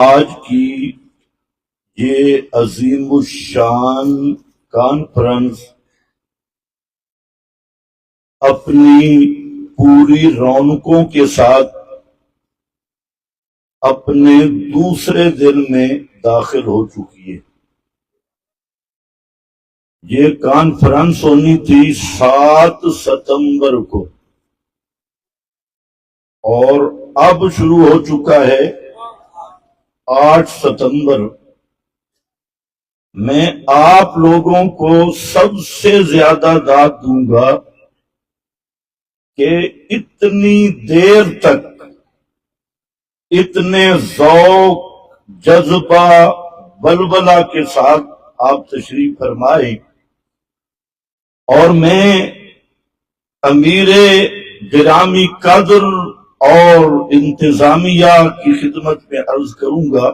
آج کی یہ عظیم الشان کانفرنس اپنی پوری رونقوں کے ساتھ اپنے دوسرے دن میں داخل ہو چکی ہے۔ یہ کانفرنس ہونی تھی 7 ستمبر کو اور اب شروع ہو چکا ہے 8 ستمبر۔ میں آپ لوگوں کو سب سے زیادہ داد دوں گا کہ اتنی دیر تک اتنے ذوق جذبہ بلبلہ کے ساتھ آپ تشریف فرمائیں، اور میں امیر گرامی قدر اور انتظامیہ کی خدمت میں عرض کروں گا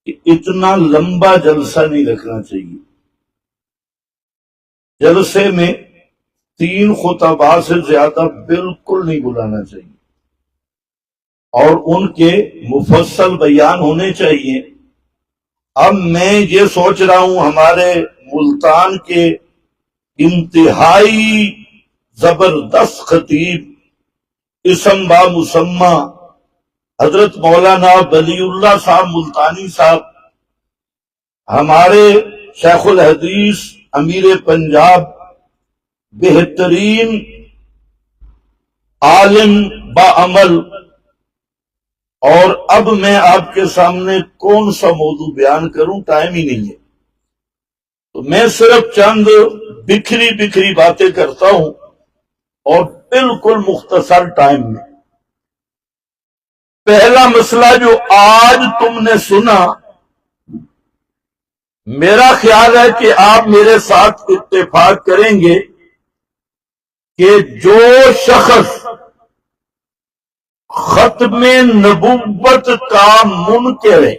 کہ اتنا لمبا جلسہ نہیں رکھنا چاہیے۔ جلسے میں 3 خطباء سے زیادہ بالکل نہیں بلانا چاہیے اور ان کے مفصل بیان ہونے چاہیے۔ اب میں یہ سوچ رہا ہوں ہمارے ملتان کے انتہائی زبردست خطیب اسم با مسمہ حضرت مولانا ولی اللہ صاحب ملتانی صاحب، ہمارے شیخ الحدیث امیر پنجاب، بہترین عالم با عمل، اور اب میں آپ کے سامنے کون سا موضوع بیان کروں، ٹائم ہی نہیں ہے، تو میں صرف چند بکھری باتیں کرتا ہوں اور بالکل مختصر ٹائم میں۔ پہلا مسئلہ جو آج تم نے سنا، میرا خیال ہے کہ آپ میرے ساتھ اتفاق کریں گے کہ جو شخص ختم نبوت کا منکر ہے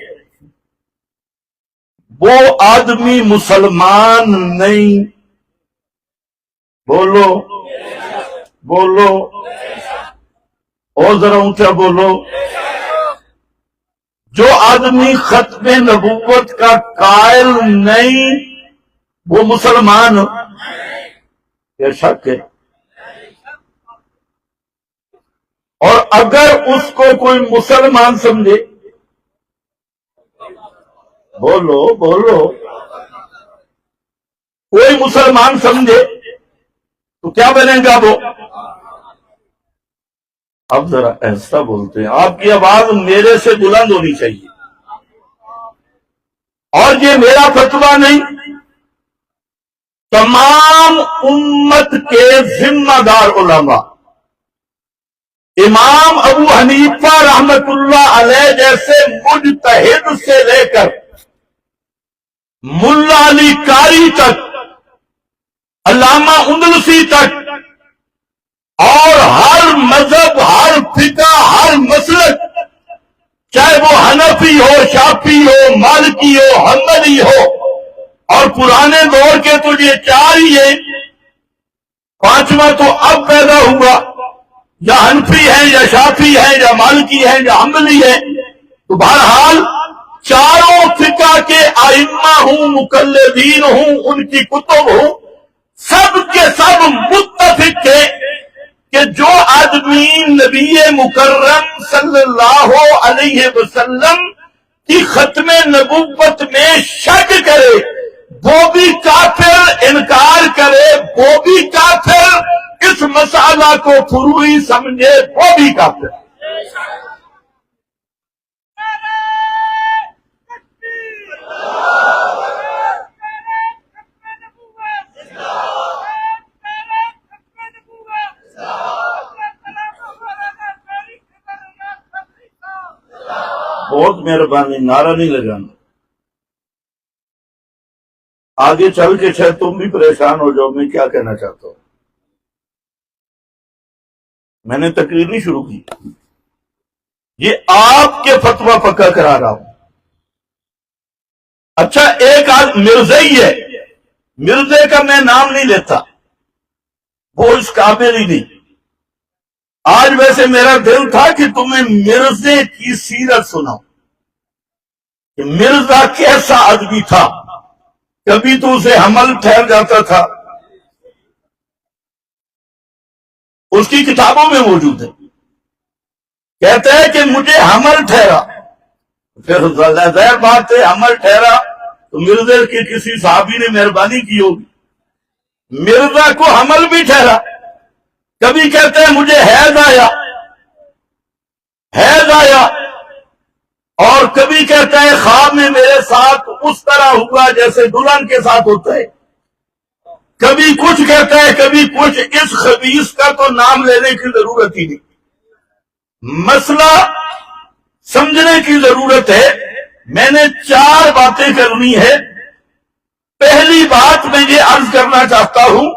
وہ آدمی مسلمان نہیں۔ بولو بولو اور ذرا اونچا بولو۔ جو آدمی ختم نبوت کا قائل نہیں وہ مسلمان یہ شک ہے، اور اگر اس کو کوئی مسلمان سمجھے، بولو بولو، کوئی مسلمان سمجھے تو کیا بنے گا وہ؟ اب ذرا ایسا بولتے ہیں، آپ کی آواز میرے سے بلند ہونی چاہیے، اور یہ میرا فتویٰ نہیں، تمام امت کے ذمہ دار علماء، امام ابو حنیفہ رحمت اللہ علیہ جیسے مجتہد سے لے کر ملا علی قاری تک، علامہ اندلسی تک، اور ہر مذہب، ہر فقہ، ہر مسلک، چاہے وہ حنفی ہو، شافعی ہو، مالکی ہو، حنبلی ہو، اور پرانے دور کے تو یہ 4 ہی ہیں، 5واں تو اب پیدا ہوا، یا حنفی ہیں یا شافعی ہیں یا مالکی ہیں یا حنبلی ہیں، تو بہرحال چاروں فقہ کے ائمہ ہوں، مقلدین ہوں، ان کی کتب ہوں، سب کے سب متفق تھے کہ جو آدمی نبی مکرم صلی اللہ علیہ وسلم کی ختم نبوت میں شک کرے وہ بھی کافر، انکار کرے وہ بھی کافر، اس مسئلہ کو فروعی سمجھے وہ بھی کافر۔ بہت مہربانی، نعرہ نہیں لگانا، آگے چل کے شاید تم بھی پریشان ہو جاؤ میں کیا کہنا چاہتا ہوں۔ میں نے تقریر نہیں شروع کی، یہ آپ کے فتویٰ پکا کرا رہا ہوں۔ اچھا، ایک مرزائی ہے، مرزے کا میں نام نہیں لیتا، وہ اس قابل ہی نہیں۔ آج ویسے میرا دل تھا کہ تمہیں مرزے کی سیرت سناؤں، کہ مرزا کیسا آدمی تھا، کبھی تو اسے حمل ٹھہر جاتا تھا، اس کی کتابوں میں موجود ہے، کہتا ہے کہ مجھے حمل ٹھہرا، پھر ظاہر بات ہے حمل ٹھہرا تو مرزا کے کسی صحابی نے مہربانی کی ہوگی، مرزا کو حمل بھی ٹھہرا۔ کبھی کہتے ہیں مجھے حیض آیا، اور کبھی کہتا ہے خواب میں میرے ساتھ اس طرح ہوا جیسے دلہن کے ساتھ ہوتا ہے، کبھی کچھ کہتا ہے کبھی کچھ۔ اس خبیث کا تو نام لینے کی ضرورت ہی نہیں، مسئلہ سمجھنے کی ضرورت ہے۔ میں نے 4 باتیں کرنی ہے۔ پہلی بات میں یہ عرض کرنا چاہتا ہوں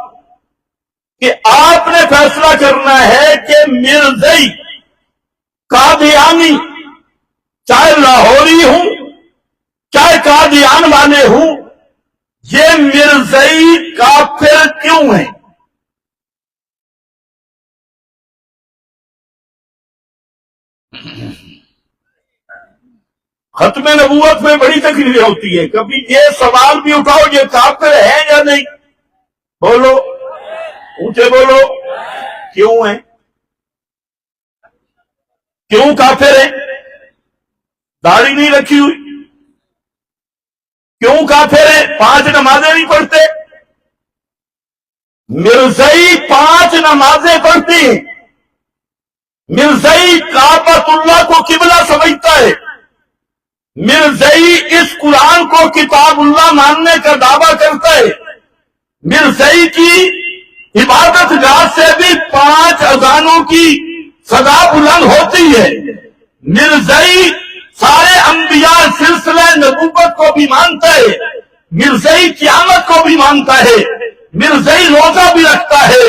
کہ آپ نے فیصلہ کرنا ہے کہ مرزائی قادیانی، چاہے لاہوری ہوں چاہے قادیان والے ہوں، یہ مرزائی کافر کیوں ہیں؟ ختم نبوت میں بڑی تقریریں ہوتی ہے، کبھی یہ سوال بھی اٹھاؤ یہ کافر ہے یا نہیں؟ بولو، اونچے بولو، کیوں ہیں؟ کیوں کافر ہیں؟ داڑھی نہیں رکھی ہوئی، کیوں کافر ہیں؟ 5 نمازیں نہیں پڑھتے۔ مرزائی 5 نمازیں پڑھتی ہیں، مرزائی کعبۃ اللہ کو قبلہ سمجھتا ہے، مرزائی اس قرآن کو کتاب اللہ ماننے کا دعویٰ کرتا ہے، مرزائی کی عبادت گاہ سے بھی 5 اذانوں کی صدا بلند ہوتی ہے، مرزائی سارے انبیاء سلسلہ نبوت کو بھی مانتا ہے، مرزائی قیامت کو بھی مانتا ہے، مرزائی روزہ بھی رکھتا ہے،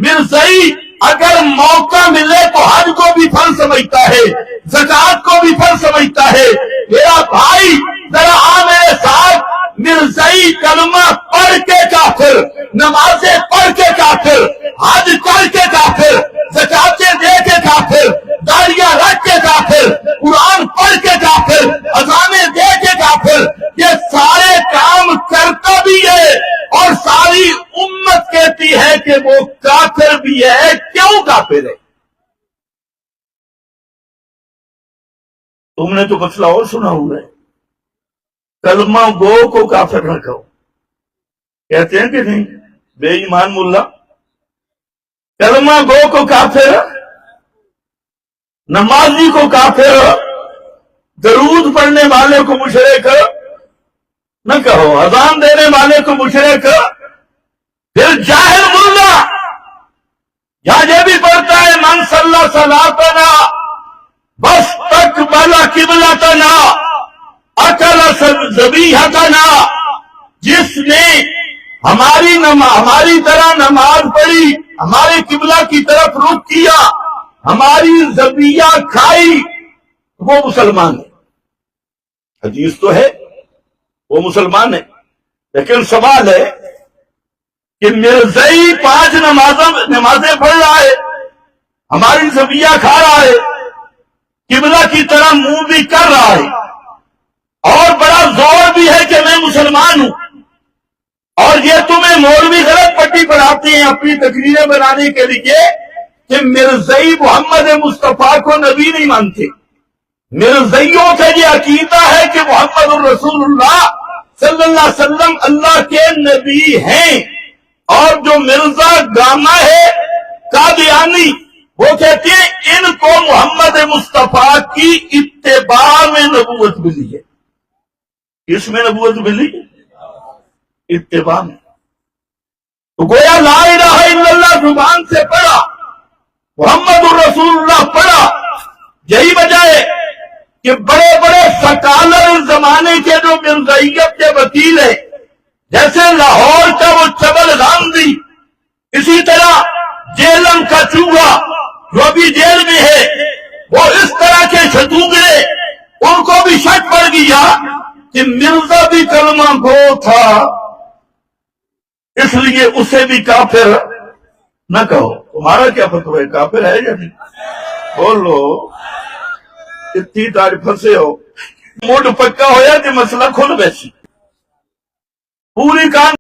مرزائی اگر موقع ملے تو حج کو بھی فرض سمجھتا ہے، زکوٰۃ کو بھی فرض سمجھتا ہے۔ میرا بھائی ذرا آ میرے ساتھ، مرزائی کلمہ پڑھ کے کافر، نمازیں پڑھ کے کافر، حج کر کے کافر، زکاتیں دے کے کافر، داڑیاں رکھ کے کافر، قرآن پڑھ کے کافر، اذانیں دے کے کافر، یہ سارے کام کرتا بھی ہے اور ساری امت کہتی ہے کہ وہ کافر بھی ہے۔ کیوں کافر ہے؟ تم نے تو مسئلہ اور سنا ہوا ہے، کلمہ گو کو کافر نہ کہو، کہتے ہیں کہ نہیں؟ بے ایمان ملا کلمہ گو کو کافر، نمازی کو کافر، درود پڑھنے والے کو مشرک نہ کہو، اذان دینے والے کو مشرک۔ پھر جاہل ملا یہاں یہ بھی پڑھتا ہے من صلی صلاتنا واستقبل قبلتنا اکل ذبیحتنا، جس نے ہماری طرح نماز پڑھی، ہمارے قبلہ کی طرف رخ کیا، ہماری ذبیحہ کھائی، وہ مسلمان ہے۔ حدیث تو ہے وہ مسلمان ہے، لیکن سوال ہے کہ مرزائی 5 نمازیں پڑھ رہا ہے، ہماری ذبیحہ کھا رہا ہے، قبلہ کی طرح منہ بھی کر رہا ہے، اور بڑا زور بھی ہے کہ میں مسلمان ہوں، اور یہ تمہیں مولوی غلط پٹی پڑھاتے ہیں اپنی تقریریں بنانے کے لیے کہ مرزائی محمد مصطفیٰ کو نبی نہیں مانتے۔ مرزائیوں کا یہ عقیدہ ہے کہ محمد الرسول اللہ صلی اللہ علیہ وسلم اللہ کے نبی ہیں، اور جو مرزا گاما ہے قادیانی، وہ کہتے ہیں ان کو محمد مصطفیٰ کی اتباع میں نبوت ملی ہے۔ کس میں نبوت ملی؟ اتباع میں۔ تو گویا لا الہ الا اللہ زبان سے پڑھا، محمد الرسول اللہ پڑھا۔ یہی وجہ ہے کہ بڑے بڑے سکالر زمانے کے جو مرزائیت کے وکیل ہیں، جیسے لاہور کا وہ چبل غامدی، اسی طرح جیلم کا چوہا جو ابھی جیل میں ہے، وہ اس طرح کے شتوگرے، ان کو بھی شک پڑ گیا کہ مرزا بھی کلمہ گو تھا، اس لیے اسے بھی کافر نہ کہو۔ تمہارا کیا فتویٰ ہے، کافر ہے یا نہیں؟ بولو، اتنی تعریف پھنسے ہو۔ موڈ پکا ہویا تے مسئلہ کھل ویسی پوری کام